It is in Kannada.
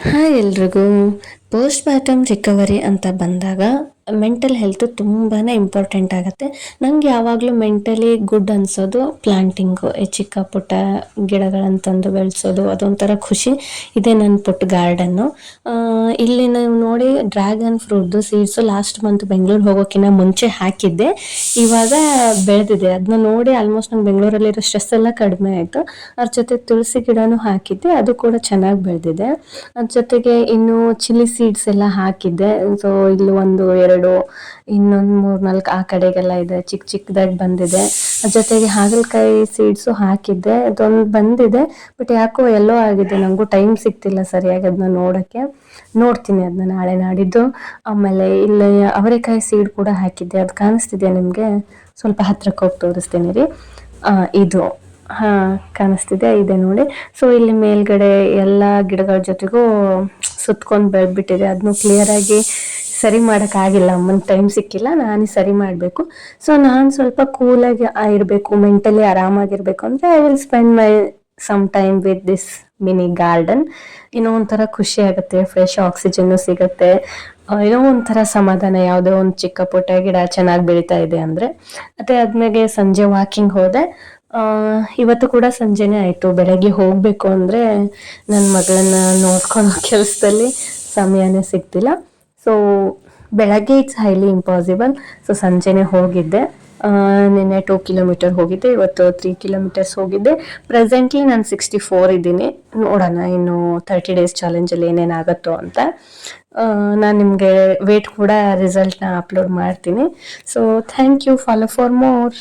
ಹಾಯ್ ಎಲ್ರಿಗೂ. ಪೋಸ್ಟ್ ಪಾರ್ಟಮ್ ರಿಕವರಿ ಅಂತ ಬಂದಾಗ ಮೆಂಟಲ್ ಹೆಲ್ತ್ ತುಂಬಾ ಇಂಪಾರ್ಟೆಂಟ್ ಆಗುತ್ತೆ. ನಂಗೆ ಯಾವಾಗಲೂ ಮೆಂಟಲಿ ಗುಡ್ ಅನಿಸೋದು ಪ್ಲಾಂಟಿಂಗು, ಈ ಚಿಕ್ಕ ಪುಟ್ಟ ಗಿಡಗಳನ್ನು ತಂದು ಬೆಳೆಸೋದು, ಅದೊಂಥರ ಖುಷಿ. ಇದೇ ನನ್ನ ಪುಟ್ಟ ಗಾರ್ಡನ್ನು. ಇಲ್ಲಿ ನೀವು ನೋಡಿ, ಡ್ರ್ಯಾಗನ್ ಫ್ರೂಟ್ದು ಸೀಡ್ಸು ಲಾಸ್ಟ್ ಮಂತ್ ಬೆಂಗಳೂರು ಹೋಗೋಕ್ಕಿಂತ ಮುಂಚೆ ಹಾಕಿದ್ದೆ. ಇವಾಗ ಬೆಳೆದಿದೆ. ಅದನ್ನ ನೋಡಿ ಆಲ್ಮೋಸ್ಟ್ ನಂಗೆ ಬೆಂಗಳೂರಲ್ಲಿರೋ ಸ್ಟ್ರೆಸ್ ಎಲ್ಲ ಕಡಿಮೆ ಆಯಿತು. ಅದ್ರ ಜೊತೆ ತುಳಸಿ ಗಿಡನೂ ಹಾಕಿದ್ದೆ, ಅದು ಕೂಡ ಚೆನ್ನಾಗಿ ಬೆಳೆದಿದೆ. ಅದ್ರ ಜೊತೆಗೆ ಇನ್ನು ಚಿಲ್ಲಿ ಸೀಡ್ಸ್ ಎಲ್ಲ ಹಾಕಿದ್ದೆ. ಸೊ ಇಲ್ಲಿ ಒಂದು ಎರಡು, ಇನ್ನೊಂದು ಮೂರು ನಾಲ್ಕು ಆ ಕಡೆಗೆಲ್ಲ ಇದೆ, ಚಿಕ್ಕ ಚಿಕ್ಕದಾಗಿ ಬಂದಿದೆ. ಅದ್ರ ಜೊತೆಗೆ ಹಾಗಲಕಾಯಿ ಸೀಡ್ಸು ಹಾಕಿದ್ದೆ, ಅದೊಂದು ಬಂದಿದೆ. ಬಟ್ ಯಾಕೋ ಎಲ್ಲೋ ಆಗಿದೆ, ನನಗೂ ಟೈಮ್ ಸಿಗ್ತಿಲ್ಲ ಸರಿಯಾಗಿ ಅದನ್ನ ನೋಡೋಕ್ಕೆ. ನೋಡ್ತೀನಿ ಅದನ್ನ ನಾಳೆ ನಾಡಿದ್ದು. ಆಮೇಲೆ ಇಲ್ಲಿ ಅವರೆಕಾಯಿ ಸೀಡ್ ಕೂಡ ಹಾಕಿದ್ದೆ, ಅದು ಕಾಣಿಸ್ತಿದೆಯಾ ನಿಮಗೆ? ಸ್ವಲ್ಪ ಹತ್ರಕ್ಕೆ ಹೋಗಿ ತೋರಿಸ್ತೀನಿ ರೀ. ಇದು ಕಾಣಿಸ್ತಿದೆ, ಇದೆ ನೋಡಿ. ಸೊ ಇಲ್ಲಿ ಮೇಲ್ಗಡೆ ಎಲ್ಲ ಗಿಡಗಳ ಜೊತೆಗೂ ಸುತ್ಕೊಂಡು ಬೆಳೆದ್ಬಿಟ್ಟಿದೆ. ಅದನ್ನು ಕ್ಲಿಯರಾಗಿ ಸರಿ ಮಾಡೋಕ್ಕಾಗಿಲ್ಲ, ಅಮ್ಮನ ಟೈಮ್ ಸಿಕ್ಕಿಲ್ಲ, ನಾನು ಸರಿ ಮಾಡಬೇಕು. ಸೊ ನಾನು ಸ್ವಲ್ಪ ಕೂಲಾಗಿ ಇರಬೇಕು, ಮೆಂಟಲಿ ಆರಾಮಾಗಿರಬೇಕು ಅಂದರೆ I will spend my some time with this mini garden. ಏನೋ ಒಂಥರ ಖುಷಿ ಆಗುತ್ತೆ, ಫ್ರೆಶ್ ಆಕ್ಸಿಜನ್ನು ಸಿಗುತ್ತೆ, ಏನೋ ಒಂಥರ ಸಮಾಧಾನ. ಯಾವುದೋ ಒಂದು ಚಿಕ್ಕ ಪುಟ್ಟ ಗಿಡ ಚೆನ್ನಾಗಿ ಬೆಳೀತಾ ಇದೆ ಅಂದರೆ. ಅದೇ ಆದ್ಮೇಲೆ ಸಂಜೆ ವಾಕಿಂಗ್ ಹೋದೆ. ಇವತ್ತು ಕೂಡ ಸಂಜೆನೇ ಆಯಿತು. ಬೆಳಗ್ಗೆ ಹೋಗಬೇಕು ಅಂದರೆ ನನ್ನ ಮಗಳನ್ನ ನೋಡ್ಕೊಳ್ಳೋ ಕೆಲಸದಲ್ಲಿ ಸಮಯನೇ ಸಿಗ್ತಿಲ್ಲ. ಸೊ ಬೆಳಗ್ಗೆ ಇಟ್ಸ್ ಹೈಲಿ ಇಂಪಾಸಿಬಲ್. ಸೊ ಸಂಜೆನೇ ಹೋಗಿದ್ದೆ. ನಿನ್ನೆ 2 ಕಿಲೋಮೀಟರ್ ಹೋಗಿದ್ದೆ, ಇವತ್ತು 3 ಕಿಲೋಮೀಟರ್ಸ್ ಹೋಗಿದ್ದೆ. ಪ್ರೆಸೆಂಟ್ಲಿ ನಾನು 64 ಇದ್ದೀನಿ. ನೋಡೋಣ ಇನ್ನು 30 ಡೇಸ್ ಚಾಲೆಂಜಲ್ಲಿ ಏನೇನಾಗುತ್ತೋ ಅಂತ. ನಾನು ನಿಮಗೆ ವೇಟ್ ಕೂಡ ರಿಸಲ್ಟ್ನ ಅಪ್ಲೋಡ್ ಮಾಡ್ತೀನಿ. So thank you, follow for more.